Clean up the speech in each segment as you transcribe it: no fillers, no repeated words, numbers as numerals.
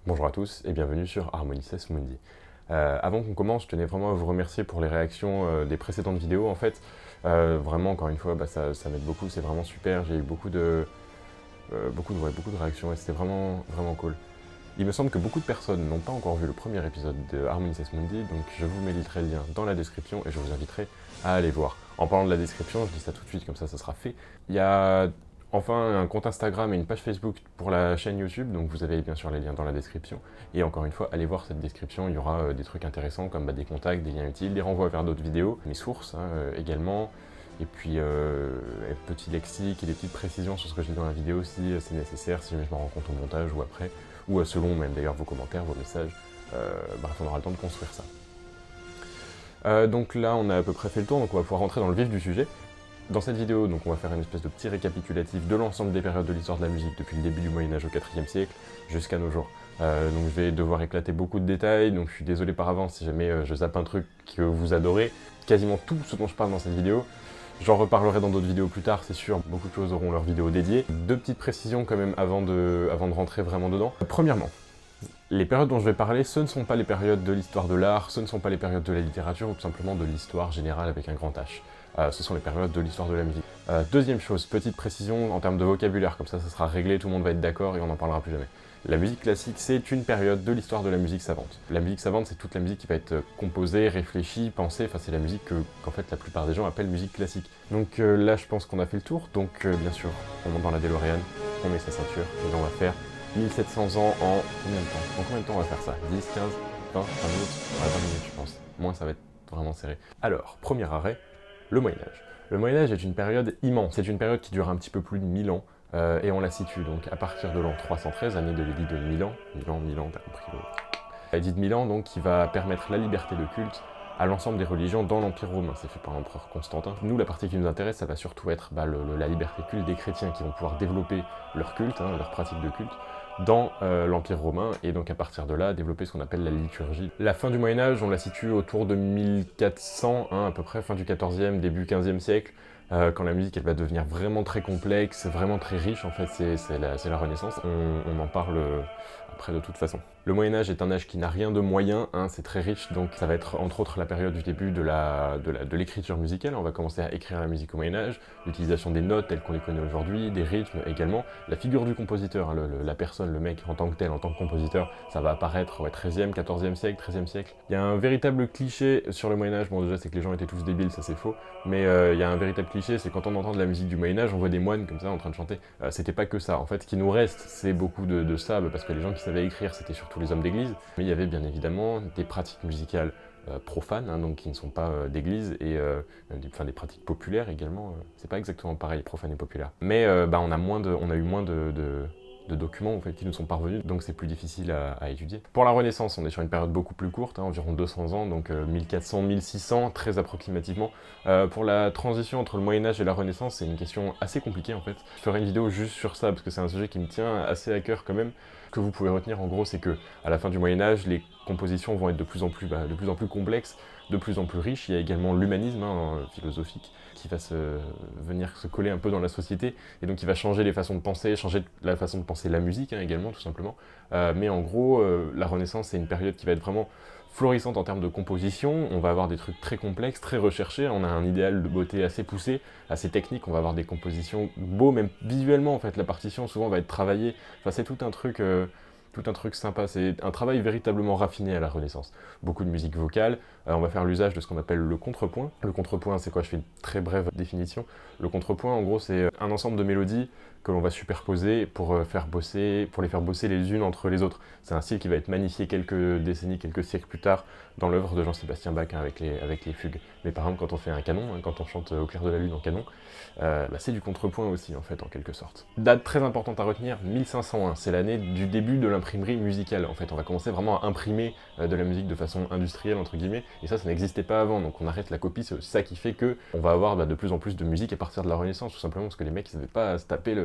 Bonjour à tous et bienvenue sur Harmonices Mundi. Avant qu'on commence, je tenais vraiment à vous remercier pour les réactions des précédentes vidéos en fait. Vraiment, encore une fois, ça m'aide beaucoup, c'est vraiment super. J'ai eu beaucoup de réactions et c'était vraiment cool. Il me semble que beaucoup de personnes n'ont pas encore vu le premier épisode de Harmonices Mundi, donc je vous mettrai le lien dans la description et je vous inviterai à aller voir. En parlant de la description, je dis ça tout de suite, comme ça sera fait. Il y a enfin un compte Instagram et une page Facebook pour la chaîne YouTube, donc vous avez bien sûr les liens dans la description. Et encore une fois, allez voir cette description, il y aura des trucs intéressants comme des contacts, des liens utiles, des renvois vers d'autres vidéos, mes sources également. Et puis petit lexique et des petites précisions sur ce que je dis dans la vidéo si c'est nécessaire, si jamais je me rends compte au montage ou après, ou selon même d'ailleurs vos commentaires, vos messages. Bref, on aura le temps de construire ça. Donc là, on a à peu près fait le tour, donc on va pouvoir rentrer dans le vif du sujet. Dans cette vidéo, donc, on va faire une espèce de petit récapitulatif de l'ensemble des périodes de l'histoire de la musique depuis le début du Moyen-Âge au IVe siècle jusqu'à nos jours. Donc je vais devoir éclater beaucoup de détails, donc je suis désolé par avance si jamais je zappe un truc que vous adorez. Quasiment tout ce dont je parle dans cette vidéo, j'en reparlerai dans d'autres vidéos plus tard, c'est sûr, beaucoup de choses auront leur vidéo dédiée. Deux petites précisions quand même avant de rentrer vraiment dedans. Premièrement, les périodes dont je vais parler, ce ne sont pas les périodes de l'histoire de l'art, ce ne sont pas les périodes de la littérature ou tout simplement de l'histoire générale avec un grand H. Ce sont les périodes de l'histoire de la musique. Deuxième chose, petite précision en termes de vocabulaire, comme ça sera réglé, tout le monde va être d'accord et on n'en parlera plus jamais. La musique classique, c'est une période de l'histoire de la musique savante. La musique savante, c'est toute la musique qui va être composée, réfléchie, pensée, enfin c'est la musique qu'en fait la plupart des gens appellent musique classique. Donc là, je pense qu'on a fait le tour, donc bien sûr, on monte dans la DeLorean, on met sa ceinture, et là on va faire 1700 ans en combien de temps? En combien de temps on va faire ça? 10, 15, 20, 20 minutes? Ouais, 20 minutes je pense. Moins ça va être vraiment serré. Alors, premier arrêt, le Moyen-Âge. Le Moyen-Âge est une période immense, c'est une période qui dure un petit peu plus de 1000 ans, et on la situe donc à partir de l'an 313, année de l'édit de Milan, t'as compris l'édit de Milan, donc qui va permettre la liberté de culte à l'ensemble des religions dans l'Empire romain, c'est fait par l'empereur Constantin. Nous, la partie qui nous intéresse, ça va surtout être la liberté de culte des chrétiens qui vont pouvoir développer leur culte, leur pratique de culte, dans l'Empire romain, et donc à partir de là, développer ce qu'on appelle la liturgie. La fin du Moyen-Âge, on la situe autour de 1400, à peu près, fin du 14e, début 15e siècle, quand la musique elle va devenir vraiment très complexe, vraiment très riche, en fait c'est la Renaissance, on en parle après de toute façon. Le Moyen-Âge est un âge qui n'a rien de moyen, c'est très riche, donc ça va être entre autres la période du début de l'écriture musicale. On va commencer à écrire la musique au Moyen-Âge, l'utilisation des notes telles qu'on les connaît aujourd'hui, des rythmes également, la figure du compositeur, la personne, le mec en tant que tel, en tant que compositeur, ça va apparaître au 13e, 14e siècle, 13e siècle. Il y a un véritable cliché sur le Moyen-Âge, bon déjà c'est que les gens étaient tous débiles, ça c'est faux, mais il y a un véritable cliché, c'est quand on entend de la musique du Moyen-Âge, on voit des moines comme ça en train de chanter. C'était pas que ça, en fait ce qui nous reste, c'est beaucoup de ça, parce que les gens qui savaient écrire, c'était surtout les hommes d'église, mais il y avait bien évidemment des pratiques musicales profanes, donc qui ne sont pas d'église, et des pratiques populaires également, c'est pas exactement pareil, profane et populaire. Mais on a eu moins de documents en fait, qui nous sont parvenus, donc c'est plus difficile à étudier. Pour la Renaissance, on est sur une période beaucoup plus courte, environ 200 ans, donc 1400-1600, très approximativement. Pour la transition entre le Moyen-Âge et la Renaissance, c'est une question assez compliquée en fait. Je ferai une vidéo juste sur ça, parce que c'est un sujet qui me tient assez à cœur quand même. Ce que vous pouvez retenir en gros, c'est que à la fin du Moyen-Âge, les compositions vont être de plus en plus complexes, de plus en plus riches. Il y a également l'humanisme philosophique qui va venir se coller un peu dans la société, et donc il va changer les façons de penser, changer la façon de penser la musique également, tout simplement. Mais en gros, la Renaissance, c'est une période qui va être vraiment florissante en termes de composition. On va avoir des trucs très complexes, très recherchés, on a un idéal de beauté assez poussé, assez technique, on va avoir des compositions beaux, même visuellement en fait, la partition souvent va être travaillée, enfin c'est tout un truc sympa, c'est un travail véritablement raffiné à la Renaissance. Beaucoup de musique vocale, on va faire l'usage de ce qu'on appelle le contrepoint. Le contrepoint, c'est quoi? Je fais une très brève définition. Le contrepoint, en gros, c'est un ensemble de mélodies que l'on va superposer pour les faire bosser les unes entre les autres. C'est un style qui va être magnifié quelques décennies, quelques siècles plus tard dans l'œuvre de Jean-Sébastien Bach avec les fugues. Mais par exemple, quand on fait un canon, quand on chante Au clair de la lune en canon, c'est du contrepoint aussi, en fait, en quelque sorte. Date très importante à retenir, 1501, c'est l'année du début de l'imprimerie musicale. En fait, on va commencer vraiment à imprimer de la musique de façon industrielle, entre guillemets, et ça n'existait pas avant, donc on arrête la copie, c'est ça qui fait que on va avoir de plus en plus de musique à partir de la Renaissance, tout simplement parce que les mecs, ils n'avaient pas à se taper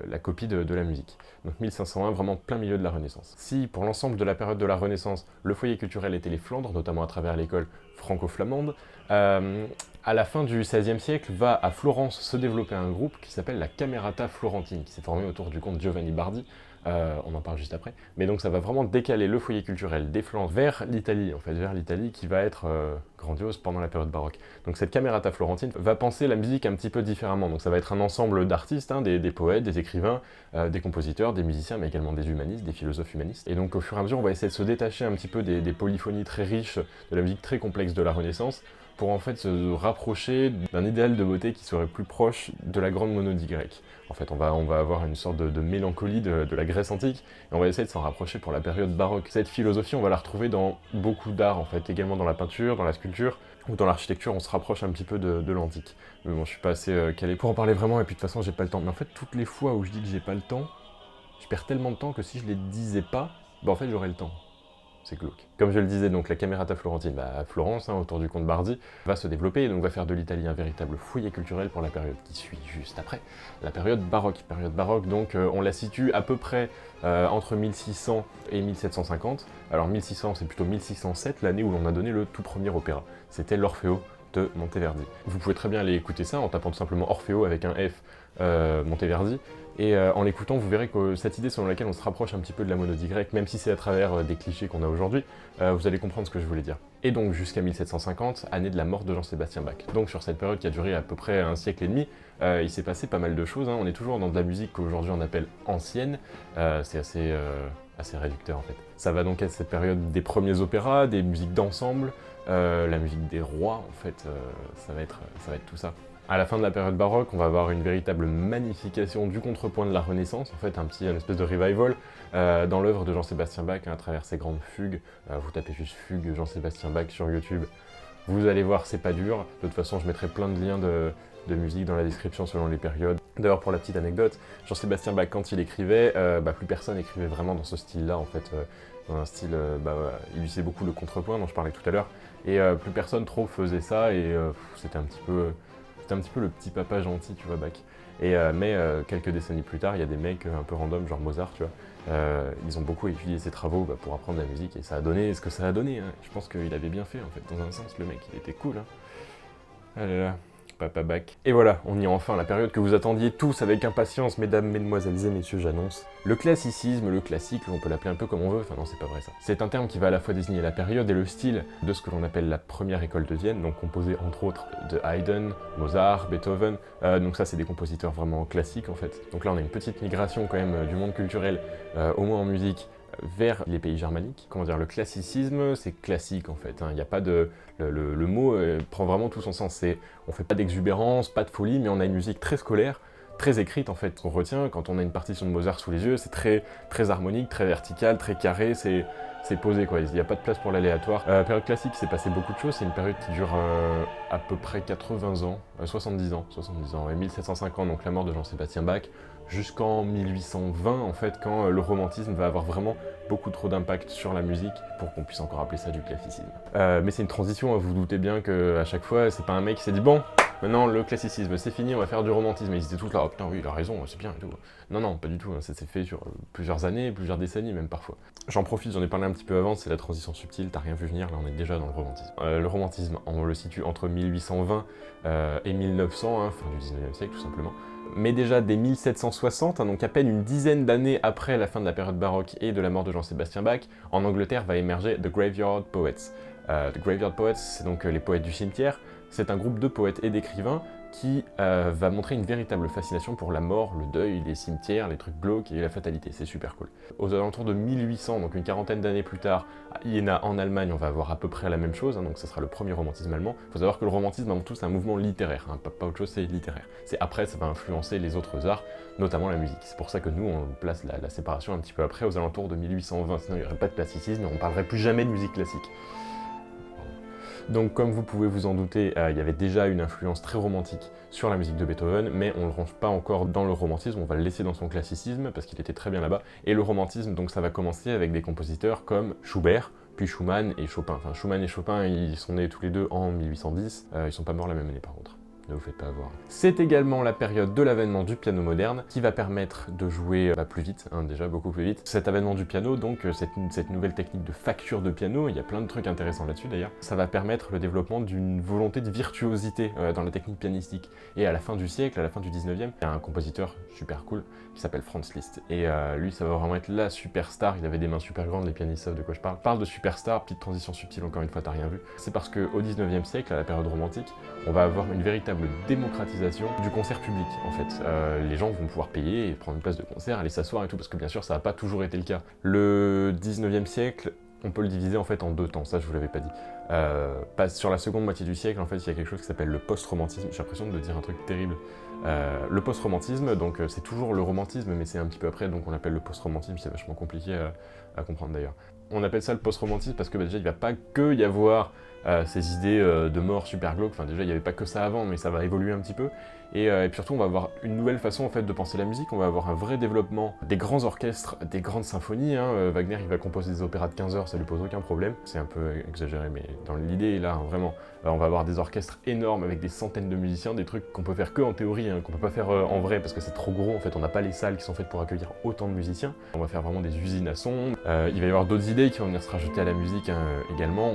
la copie de la musique. Donc 1501, vraiment plein milieu de la Renaissance. Si, pour l'ensemble de la période de la Renaissance, le foyer culturel était les Flandres, notamment à travers l'école franco-flamande, à la fin du XVIe siècle, va à Florence se développer un groupe qui s'appelle la Camerata Florentine, qui s'est formé autour du comte Giovanni Bardi, on en parle juste après. Mais donc ça va vraiment décaler le foyer culturel des Flandres vers l'Italie, en fait, vers l'Italie qui va être grandiose pendant la période baroque. Donc cette Camerata florentine va penser la musique un petit peu différemment. Donc ça va être un ensemble d'artistes, hein, des poètes, des écrivains, des compositeurs, des musiciens, mais également des humanistes, des philosophes humanistes. Et donc au fur et à mesure, on va essayer de se détacher un petit peu des polyphonies très riches, de la musique très complexe de la Renaissance, pour en fait se rapprocher d'un idéal de beauté qui serait plus proche de la grande monodie grecque. En fait, on va avoir une sorte de mélancolie de la Grèce antique, et on va essayer de s'en rapprocher pour la période baroque. Cette philosophie, on va la retrouver dans beaucoup d'art, en fait, également dans la peinture, dans la sculpture, ou dans l'architecture, on se rapproche un petit peu de l'antique. Mais bon, je suis pas assez calé pour en parler vraiment, et puis de toute façon, j'ai pas le temps. Mais en fait, toutes les fois où je dis que j'ai pas le temps, je perds tellement de temps que si je les disais pas, bah en fait, j'aurais le temps. C'est glauque. Comme je le disais, donc la Camerata florentine, à Florence, hein, autour du comte Bardi, va se développer et donc va faire de l'Italie un véritable foyer culturel pour la période qui suit juste après, la période baroque. Période baroque, donc on la situe à peu près entre 1600 et 1750. Alors 1600, c'est plutôt 1607, l'année où l'on a donné le tout premier opéra. C'était l'Orfeo de Monteverdi. Vous pouvez très bien aller écouter ça en tapant tout simplement Orfeo avec un F Monteverdi, et en l'écoutant, vous verrez que cette idée selon laquelle on se rapproche un petit peu de la monodie grecque, même si c'est à travers des clichés qu'on a aujourd'hui, vous allez comprendre ce que je voulais dire. Et donc jusqu'à 1750, année de la mort de Jean-Sébastien Bach. Donc sur cette période qui a duré à peu près un siècle et demi, il s'est passé pas mal de choses, hein. On est toujours dans de la musique qu'aujourd'hui on appelle ancienne, c'est assez réducteur en fait. Ça va donc être cette période des premiers opéras, des musiques d'ensemble, la musique des rois en fait, ça va être tout ça. À la fin de la période baroque, on va avoir une véritable magnification du contrepoint de la Renaissance, en fait une espèce de revival dans l'œuvre de Jean-Sébastien Bach, hein, à travers ses grandes fugues. Vous tapez juste fugue Jean-Sébastien Bach sur YouTube, vous allez voir, c'est pas dur. De toute façon, je mettrai plein de liens de musique dans la description selon les périodes. D'ailleurs, pour la petite anecdote, Jean-Sébastien Bach, quand il écrivait, plus personne écrivait vraiment dans ce style-là, en fait, dans un style, il utilisait beaucoup le contrepoint dont je parlais tout à l'heure, et plus personne trop faisait ça, et c'était un petit peu le petit papa gentil, tu vois, Bach. Mais quelques décennies plus tard, il y a des mecs un peu random, genre Mozart, tu vois, ils ont beaucoup étudié ses travaux pour apprendre la musique, et ça a donné ce que ça a donné, hein. Je pense qu'il avait bien fait, en fait, dans un sens, le mec, il était cool, hein. Ah là là, papa Bach. Et voilà, on y est enfin, la période que vous attendiez tous avec impatience, mesdames, mesdemoiselles et messieurs, j'annonce. Le classicisme, le classique, on peut l'appeler un peu comme on veut, enfin non, c'est pas vrai ça. C'est un terme qui va à la fois désigner la période et le style de ce que l'on appelle la première école de Vienne, donc composée entre autres de Haydn, Mozart, Beethoven, donc ça c'est des compositeurs vraiment classiques en fait. Donc là on a une petite migration quand même du monde culturel, au moins en musique, vers les pays germaniques. Comment dire, le classicisme, c'est classique en fait, hein. Il n'y a pas de... Le mot prend vraiment tout son sens. On fait pas d'exubérance, pas de folie, mais on a une musique très scolaire, très écrite en fait. Ce qu'on retient quand on a une partition de Mozart sous les yeux, c'est très harmonique, très vertical, très carré, c'est posé quoi. Il n'y a pas de place pour l'aléatoire. Période classique, il s'est passé beaucoup de choses. C'est une période qui dure à peu près 80 ans, 70 ans, et 1750, donc la mort de Jean-Sébastien Bach, jusqu'en 1820 en fait, quand le romantisme va avoir vraiment beaucoup trop d'impact sur la musique pour qu'on puisse encore appeler ça du classicisme. Mais c'est une transition, hein, vous vous doutez bien qu'à chaque fois, c'est pas un mec qui s'est dit bon, maintenant le classicisme c'est fini, on va faire du romantisme. Et ils étaient tous là, oh putain oui, il a raison, c'est bien et tout. Non, pas du tout, hein, ça s'est fait sur plusieurs années, plusieurs décennies même parfois. J'en profite, j'en ai parlé un petit peu avant, c'est la transition subtile, t'as rien vu venir, là on est déjà dans le romantisme. Le romantisme, on le situe entre 1820 et 1900, hein, fin du 19e siècle tout simplement. Mais déjà dès 1760, hein, donc à peine une dizaine d'années après la fin de la période baroque et de la mort de Jean-Sébastien Bach, en Angleterre va émerger The Graveyard Poets. The Graveyard Poets, c'est donc les poètes du cimetière. C'est un groupe de poètes et d'écrivains qui va montrer une véritable fascination pour la mort, le deuil, les cimetières, les trucs glauques et la fatalité, c'est super cool. Aux alentours de 1800, donc une quarantaine d'années plus tard, à Iéna en Allemagne, on va avoir à peu près la même chose, hein, donc ça sera le premier romantisme allemand. Il faut savoir que le romantisme avant tout c'est un mouvement littéraire, hein, pas autre chose, c'est littéraire. C'est après, ça va influencer les autres arts, notamment la musique. C'est pour ça que nous, on place la séparation un petit peu après, aux alentours de 1820, sinon il n'y aurait pas de classicisme, on parlerait plus jamais de musique classique. Donc comme vous pouvez vous en douter, il y avait déjà une influence très romantique sur la musique de Beethoven, mais on ne le range pas encore dans le romantisme, on va le laisser dans son classicisme, parce qu'il était très bien là-bas. Et le romantisme, donc ça va commencer avec des compositeurs comme Schubert, puis Schumann et Chopin. Enfin, Schumann et Chopin, ils sont nés tous les deux en 1810, ils sont pas morts la même année par contre. ne vous faites pas avoir. C'est également la période de l'avènement du piano moderne qui va permettre de jouer plus vite, hein, déjà beaucoup plus vite. Cet avènement du piano, donc cette nouvelle technique de facture de piano, il y a plein de trucs intéressants là-dessus d'ailleurs, ça va permettre le développement d'une volonté de virtuosité dans la technique pianistique. Et à la fin du siècle, à la fin du 19e, il y a un compositeur super cool qui s'appelle Franz Liszt. Et lui, ça va vraiment être la superstar, il avait des mains super grandes, les pianistes savent de quoi je parle. Parle de superstar, petite transition subtile, encore une fois, t'as rien vu. C'est parce qu'au 19e siècle, à la période romantique, on va avoir une véritable démocratisation du concert public, en fait. Les gens vont pouvoir payer et prendre une place de concert, aller s'asseoir et tout, parce que bien sûr, ça n'a pas toujours été le cas. Le 19e siècle, on peut le diviser en fait en deux temps, ça je vous l'avais pas dit. Sur la seconde moitié du siècle, en fait, il y a quelque chose qui s'appelle le post-romantisme. J'ai l'impression de dire un truc terrible. Le post-romantisme, donc c'est toujours le romantisme, mais c'est un petit peu après, donc on l'appelle le post-romantisme, c'est vachement compliqué à comprendre d'ailleurs. On appelle ça le post-romantisme parce que déjà, il ne va pas que y avoir ces idées de mort super glauques. Enfin, déjà, il n'y avait pas que ça avant, mais ça va évoluer un petit peu. Et puis surtout, on va avoir une nouvelle façon en fait, de penser la musique. On va avoir un vrai développement des grands orchestres, des grandes symphonies. Hein. Wagner, il va composer des opéras de 15 heures, ça lui pose aucun problème. C'est un peu exagéré, mais dans l'idée, là, hein, vraiment, on va avoir des orchestres énormes avec des centaines de musiciens, des trucs qu'on peut faire que en théorie, hein, qu'on peut pas faire en vrai parce que c'est trop gros. En fait, on n'a pas les salles qui sont faites pour accueillir autant de musiciens. On va faire vraiment des usines à son. Il va y avoir d'autres idées qui vont venir se rajouter à la musique hein, également.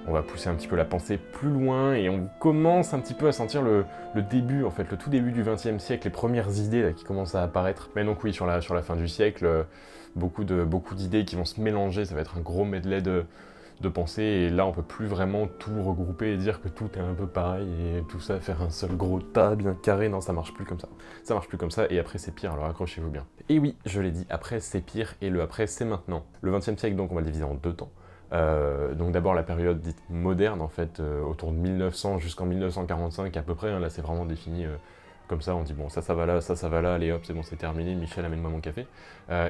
On va pousser un petit peu la pensée plus loin et on commence un petit peu à sentir le début, en fait, le tout début du XXe siècle, les premières idées là, qui commencent à apparaître. Mais donc oui, sur la fin du siècle, beaucoup d'idées qui vont se mélanger, ça va être un gros medley de pensée et là on peut plus vraiment tout regrouper et dire que tout est un peu pareil et tout ça faire un seul gros tas bien carré, non ça marche plus comme ça. Ça marche plus comme ça et après c'est pire, alors accrochez-vous bien. Et oui, je l'ai dit, après c'est pire et le après c'est maintenant. Le XXe siècle donc on va le diviser en deux temps. Donc d'abord la période dite moderne en fait, autour de 1900 jusqu'en 1945 à peu près, hein, là c'est vraiment défini comme ça, on dit bon ça va là, ça va là, allez hop c'est bon c'est terminé, Michel amène-moi mon café.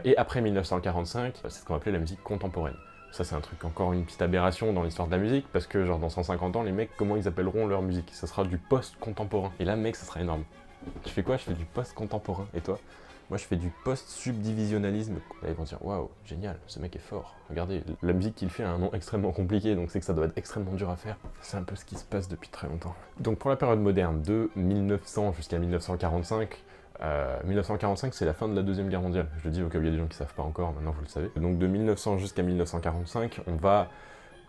Et après 1945, c'est ce qu'on appelait la musique contemporaine. Ça c'est un truc, encore une petite aberration dans l'histoire de la musique, parce que genre dans 150 ans les mecs comment ils appelleront leur musique? Ça sera du post-contemporain. Et là mec ça sera énorme. Tu fais quoi? Je fais du post-contemporain. Et toi? Moi, je fais du post-subdivisionalisme. Là, ils vont dire, waouh, génial, ce mec est fort. Regardez, la musique qu'il fait a un nom extrêmement compliqué, donc c'est que ça doit être extrêmement dur à faire. C'est un peu ce qui se passe depuis très longtemps. Donc, pour la période moderne, de 1900 jusqu'à 1945, 1945, c'est la fin de la Deuxième Guerre mondiale. Je le dis au cas où il y a des gens qui savent pas encore, maintenant vous le savez. Donc, de 1900 jusqu'à 1945, on va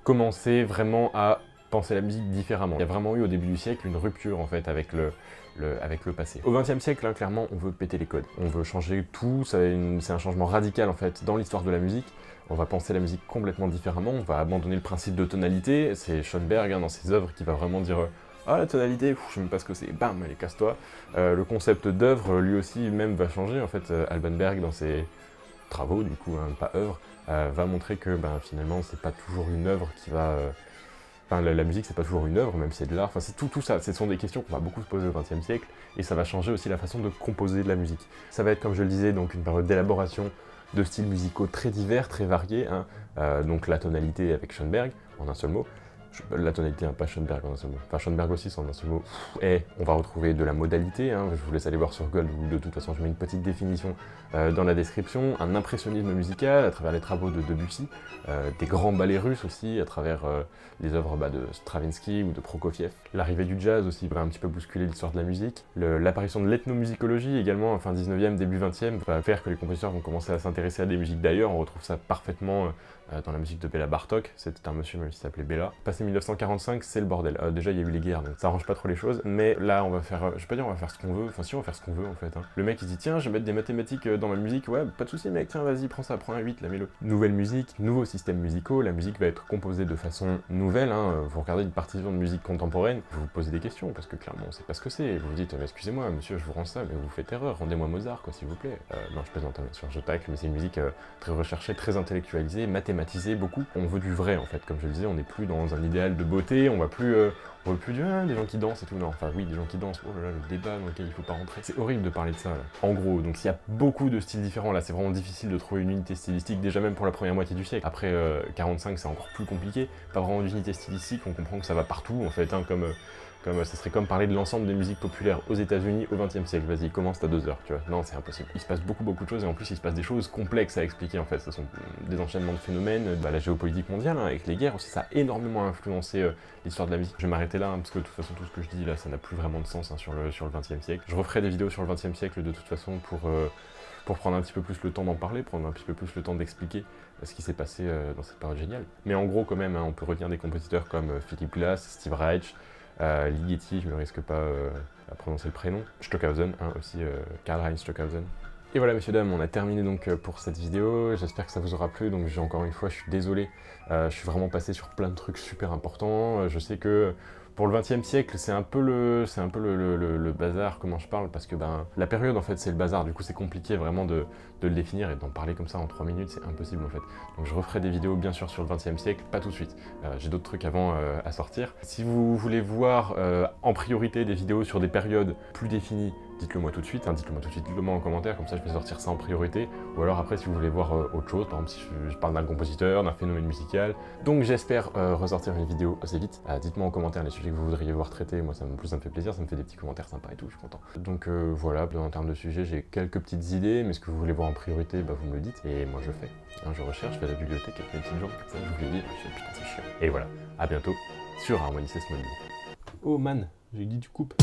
commencer vraiment à penser la musique différemment. Il y a vraiment eu au début du siècle une rupture en fait avec le passé. Au XXe siècle, hein, clairement, on veut péter les codes. On veut changer tout, c'est un changement radical en fait dans l'histoire de la musique. On va penser la musique complètement différemment, on va abandonner le principe de tonalité. C'est Schoenberg hein, dans ses œuvres qui va vraiment dire ah la tonalité, je sais même pas ce que c'est, bam, allez casse-toi. Le concept d'œuvre, lui aussi même va changer en fait. Alban Berg dans ses travaux, du coup, hein, pas œuvre, va montrer que finalement c'est pas toujours une œuvre qui va... Enfin, la musique, c'est pas toujours une œuvre, même si c'est de l'art. Enfin, c'est tout ça. Ce sont des questions qu'on va beaucoup se poser au XXe siècle, et ça va changer aussi la façon de composer de la musique. Ça va être, comme je le disais, donc une période d'élaboration de styles musicaux très divers, très variés. Hein. Donc la tonalité avec Schoenberg, en un seul mot. La tonalité, hein, pas Schoenberg en un seul mot. Enfin, Schoenberg aussi, c'est en un seul mot. Et on va retrouver de la modalité. Hein. Je vous laisse aller voir sur Gold, où de toute façon, je mets une petite définition dans la description. Un impressionnisme musical à travers les travaux de Debussy. Des grands ballets russes aussi, à travers les œuvres de Stravinsky ou de Prokofiev. L'arrivée du jazz aussi va un petit peu bousculer l'histoire de la musique. L'apparition de l'ethnomusicologie également, fin 19e, début 20e, va faire que les compositeurs vont commencer à s'intéresser à des musiques d'ailleurs. On retrouve ça parfaitement dans la musique de Béla Bartók. C'était un monsieur même qui s'appelait Béla. Passé 1945, c'est le bordel. Déjà, il y a eu les guerres, donc ça arrange pas trop les choses. Mais là, on va faire, je vais pas dire on va faire ce qu'on veut, enfin si on va faire ce qu'on veut en fait. Hein. Le mec il se dit tiens, je vais mettre des mathématiques dans ma musique, ouais, pas de soucis mec, tiens vas-y, prends ça, prends un 8, la mets-le. Nouvelle musique, nouveaux systèmes musicaux, la musique va être composée de façon nouvelle. Hein. Vous regardez une partition de musique contemporaine, vous vous posez des questions, parce que clairement on sait pas ce que c'est. Vous vous dites, excusez-moi monsieur, je vous rends ça, mais vous faites erreur, rendez-moi Mozart quoi s'il vous plaît. Non, je plaisante bien sûr, je tacle, mais c'est une musique très recherchée, très intellectualisée, mathématisée beaucoup. On veut du vrai en fait, comme je le disais, on n'est plus dans un idéal de beauté, on va plus dire des gens qui dansent et tout, non, enfin oui, des gens qui dansent, oh là là, le débat dans lequel il faut pas rentrer. C'est horrible de parler de ça, là. En gros, donc il y a beaucoup de styles différents, là c'est vraiment difficile de trouver une unité stylistique, déjà même pour la première moitié du siècle. Après 45, c'est encore plus compliqué, pas vraiment d'unité stylistique, on comprend que ça va partout, en fait, hein, comme Comme, ça serait comme parler de l'ensemble des musiques populaires aux États-Unis au XXe siècle. Vas-y, commence, t'as 2 heures, tu vois. Non, c'est impossible. Il se passe beaucoup de choses et en plus il se passe des choses complexes à expliquer en fait. Ce sont des enchaînements de phénomènes, la géopolitique mondiale, hein, avec les guerres aussi, ça a énormément influencé l'histoire de la musique. Je vais m'arrêter là, hein, parce que de toute façon tout ce que je dis là, ça n'a plus vraiment de sens, hein, sur le XXe siècle. Je referai des vidéos sur le XXe siècle de toute façon pour prendre un petit peu plus le temps d'en parler, prendre un petit peu plus le temps d'expliquer ce qui s'est passé dans cette période géniale. Mais en gros quand même, hein, on peut retenir des compositeurs comme Philip Glass, Steve Reich, Ligeti, je ne risque pas à prononcer le prénom, Stockhausen, hein, aussi Karl-Heinz Stockhausen. Et voilà messieurs dames, on a terminé donc pour cette vidéo, j'espère que ça vous aura plu, donc encore une fois je suis désolé, je suis vraiment passé sur plein de trucs super importants, je sais que pour le XXe siècle, c'est un peu le bazar, comment je parle, parce que ben, la période en fait c'est le bazar, du coup c'est compliqué vraiment de le définir et d'en parler comme ça en 3 minutes, c'est impossible en fait. Donc je referai des vidéos bien sûr sur le XXe siècle, pas tout de suite, j'ai d'autres trucs avant à sortir. Si vous voulez voir en priorité des vidéos sur des périodes plus définies, dites-le moi tout de suite, hein, dites-le moi tout de suite, dites-le moi en commentaire, comme ça je vais sortir ça en priorité, ou alors après si vous voulez voir autre chose, par exemple si je parle d'un compositeur, d'un phénomène musical. Donc j'espère ressortir une vidéo assez vite, dites-moi en commentaire les sujets que vous voudriez voir traités, moi ça me fait plaisir, ça me fait des petits commentaires sympas et tout, je suis content. Donc voilà, en termes de sujets j'ai quelques petites idées, mais ce que vous voulez voir en priorité, bah, vous me le dites, et moi je fais. Hein, je recherche, je vais à la bibliothèque avec mes petites jambes, comme ça je vous l'ai dit, je fais putain c'est chiant. Et voilà, à bientôt sur Harmony Sesmondi. Oh man, j'ai dit tu coupes.